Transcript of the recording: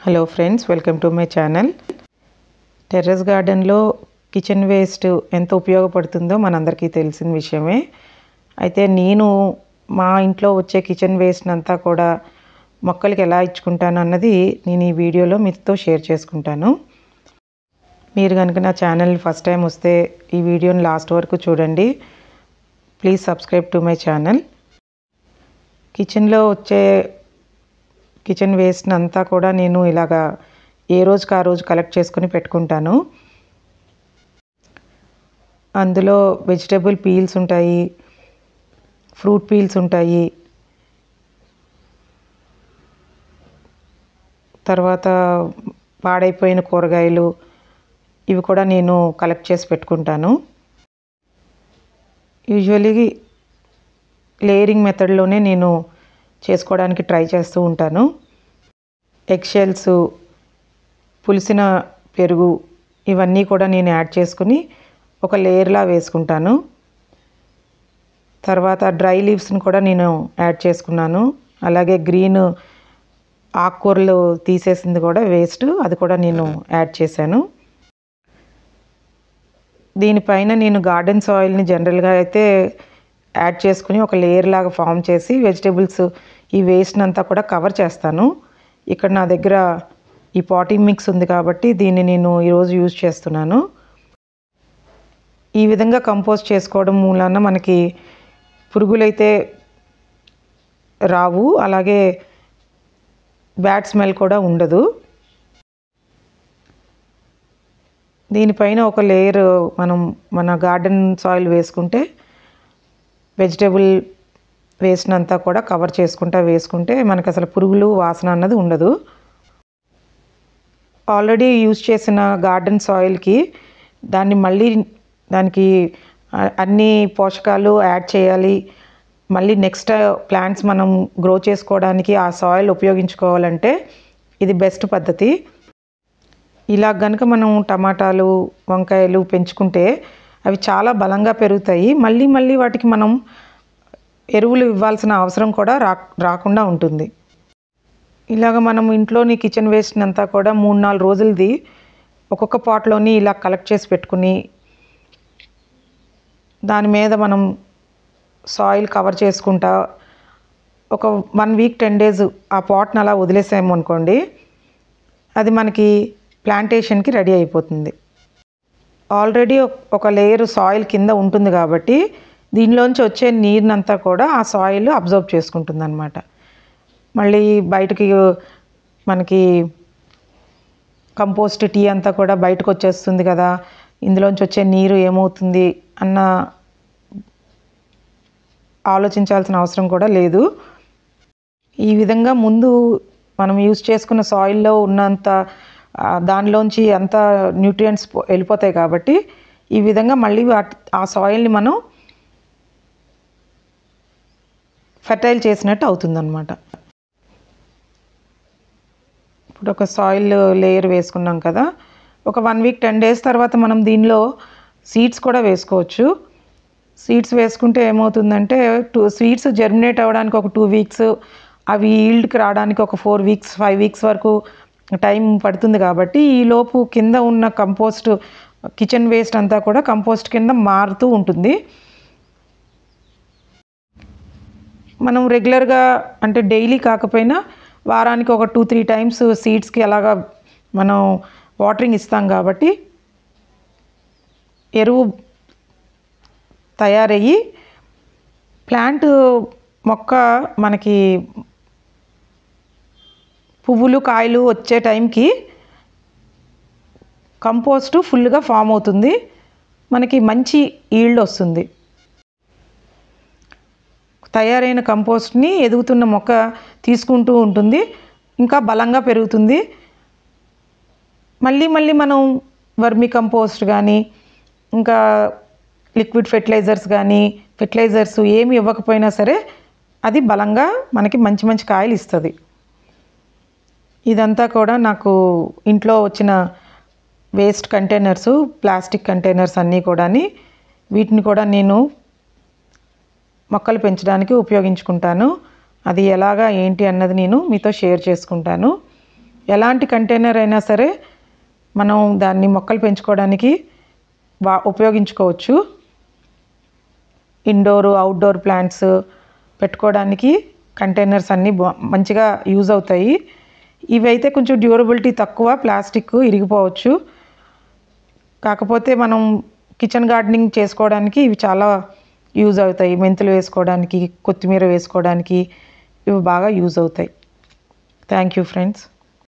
Hello friends, welcome to my channel. Terrace గార్డెన్లో kitchen waste ఎంత ఉపయోగపడుతుందో మనందరికీ తెలిసిన విషయమే. అయితే నేను మా ఇంట్లో వచ్చే కిచెన్ వేస్ట్ అంతా కూడా మొక్కలకి ఎలా ఇచ్చుకుంటాను అన్నది నేను ఈ వీడియోలో మీతో షేర్ చేసుకుంటాను. మీరు కనుక నా ఛానల్ ఫస్ట్ టైం వస్తే ఈ వీడియోని లాస్ట్ వరకు చూడండి. Please subscribe to my channel. కిచెన్లో వచ్చే కిచెన్ వేస్ట్ అంతా కూడా నేను ఇలాగా ఏ రోజుకి ఆ రోజు కలెక్ట్ చేసుకుని పెట్టుకుంటాను. అందులో వెజిటబుల్ పీల్స్ ఉంటాయి, ఫ్రూట్ పీల్స్ ఉంటాయి, తర్వాత పాడైపోయిన కూరగాయలు ఇవి కూడా నేను కలెక్ట్ చేసి పెట్టుకుంటాను. యూజువల్లీ లేయరింగ్ మెథడ్లోనే నేను చేసుకోవడానికి ట్రై చేస్తూ ఉంటాను. ఎగ్ షెల్స్, పులిసిన పెరుగు ఇవన్నీ కూడా నేను యాడ్ చేసుకుని ఒక లేయర్లా వేసుకుంటాను. తర్వాత డ్రై లీవ్స్ని కూడా నేను యాడ్ చేసుకున్నాను. అలాగే గ్రీన్ ఆకుకూరలు తీసేసింది కూడా వేస్ట్, అది కూడా నేను యాడ్ చేశాను. దీనిపైన నేను గార్డెన్ సాయిల్ని జనరల్గా అయితే యాడ్ చేసుకుని ఒక లేయర్ లాగా ఫామ్ చేసి వెజిటేబుల్స్ ఈ వేస్ట్ని అంతా కూడా కవర్ చేస్తాను. ఇక్కడ నా దగ్గర ఈ పాటింగ్ మిక్స్ ఉంది కాబట్టి దీన్ని నేను ఈరోజు యూజ్ చేస్తున్నాను. ఈ విధంగా కంపోస్ట్ చేసుకోవడం మూలాన మనకి పురుగులైతే రావు, అలాగే బ్యాడ్ స్మెల్ కూడా ఉండదు. దీనిపైన ఒక లేయర్ మన గార్డెన్ సాయిల్ వేసుకుంటే వెజిటేబుల్ వేస్ట్ అంతా కూడా కవర్ వేసుకుంటే మనకు అసలు పురుగులు వాసన అన్నది ఉండదు. ఆల్రెడీ యూజ్ చేసిన గార్డెన్ సాయిల్కి దానికి అన్ని పోషకాలు యాడ్ చేయాలి. మళ్ళీ నెక్స్ట్ ప్లాంట్స్ మనం గ్రో చేసుకోవడానికి ఆ సాయిల్ ఉపయోగించుకోవాలంటే ఇది బెస్ట్ పద్ధతి. ఇలా కనుక మనం టమాటాలు, వంకాయలు పెంచుకుంటే అవి చాలా బలంగా పెరుగుతాయి. మళ్ళీ వాటికి మనం ఎరువులు ఇవ్వాల్సిన అవసరం కూడా రాకుండా ఉంటుంది. ఇలాగ మనం ఇంట్లోని కిచెన్ వేస్ట్ అంతా కూడా 3-4 రోజులది ఒక్కొక్క పాట్లోని ఇలా కలెక్ట్ చేసి పెట్టుకుని దాని మీద మనం సాయిల్ కవర్ చేసుకుంటా ఒక 1 వీక్ 10 డేస్ ఆ పాట్ని అలా వదిలేసాము అనుకోండి, అది మనకి ప్లాంటేషన్కి రెడీ అయిపోతుంది. ఆల్రెడీ ఒక లేయర్ సాయిల్ కింద ఉంటుంది కాబట్టి దీనిలోంచి వచ్చే నీరునంతా కూడా ఆ సాయిల్ అబ్జర్వ్ చేసుకుంటుంది అన్నమాట. మళ్ళీ బయటకి మనకి కంపోస్ట్ టీ అంతా కూడా బయటకు వచ్చేస్తుంది కదా, ఇందులోంచి వచ్చే నీరు ఏమవుతుంది అన్న ఆలోచించాల్సిన అవసరం కూడా లేదు. ఈ విధంగా ముందు మనం యూజ్ చేసుకున్న సాయిల్లో ఉన్నంత దానిలోంచి అంత న్యూట్రియంట్స్ వెళ్ళిపోతాయి కాబట్టి ఈ విధంగా మళ్ళీ ఆ సాయిల్ని మనం ఫెర్టైల్ చేసినట్టు అవుతుందన్నమాట. ఇప్పుడు ఒక సాయిల్ లేయర్ వేసుకున్నాం కదా, ఒక 1 వీక్ 10 డేస్ తర్వాత మనం దీనిలో సీడ్స్ కూడా వేసుకోవచ్చు. సీడ్స్ వేసుకుంటే ఏమవుతుందంటే సీడ్స్ జర్మినేట్ అవ్వడానికి ఒక 2 వీక్స్, అవి ఈల్డ్కి రావడానికి ఒక 4 వీక్స్ 5 వీక్స్ వరకు టైం పడుతుంది. కాబట్టి ఈలోపు కింద ఉన్న కంపోస్ట్ కిచెన్ వేస్ట్ అంతా కూడా కంపోస్ట్ కింద మారుతూ ఉంటుంది. మనం రెగ్యులర్గా అంటే డైలీ కాకపోయినా వారానికి ఒక 2-3 టైమ్స్ సీడ్స్కి అలాగా మనం వాటరింగ్ ఇస్తాం కాబట్టి ఎరువు తయారయ్యి ప్లాంట్ మొక్క మనకి పువ్వులు కాయలు వచ్చే టైంకి కంపోస్టు ఫుల్గా ఫామ్ అవుతుంది, మనకి మంచి ఈల్డ్ వస్తుంది. తయారైన కంపోస్ట్ని ఎదుగుతున్న మొక్క తీసుకుంటూ ఉంటుంది, ఇంకా బలంగా పెరుగుతుంది. మళ్ళీ మనం వర్మీ కంపోస్ట్ కానీ ఇంకా లిక్విడ్ ఫెర్టిలైజర్స్ ఏమి ఇవ్వకపోయినా సరే అది బలంగా మనకి మంచి కాయలు ఇస్తుంది. ఇదంతా కూడా నాకు ఇంట్లో వచ్చిన వేస్ట్ కంటైనర్స్, ప్లాస్టిక్ కంటైనర్స్ అన్నీ కూడా వీటిని కూడా నేను మొక్కలు పెంచడానికి ఉపయోగించుకుంటాను. అది ఎలాగా ఏంటి అన్నది నేను మీతో షేర్ చేసుకుంటాను. ఎలాంటి కంటైనర్ అయినా సరే మనం దాన్ని మొక్కలు పెంచుకోవడానికి ఉపయోగించుకోవచ్చు. ఇండోర్ అవుట్డోర్ ప్లాంట్స్ పెట్టుకోవడానికి కంటైనర్స్ అన్నీ మంచిగా యూజ్ అవుతాయి. ఇవైతే కొంచెం డ్యూరబిలిటీ తక్కువ, ప్లాస్టిక్ ఇరిగిపోవచ్చు. కాకపోతే మనం కిచెన్ గార్డెనింగ్ చేసుకోవడానికి ఇవి చాలా యూజ్ అవుతాయి. మెంతులు వేసుకోవడానికి, కొత్తిమీర వేసుకోవడానికి ఇవి బాగా యూజ్ అవుతాయి. Thank you friends.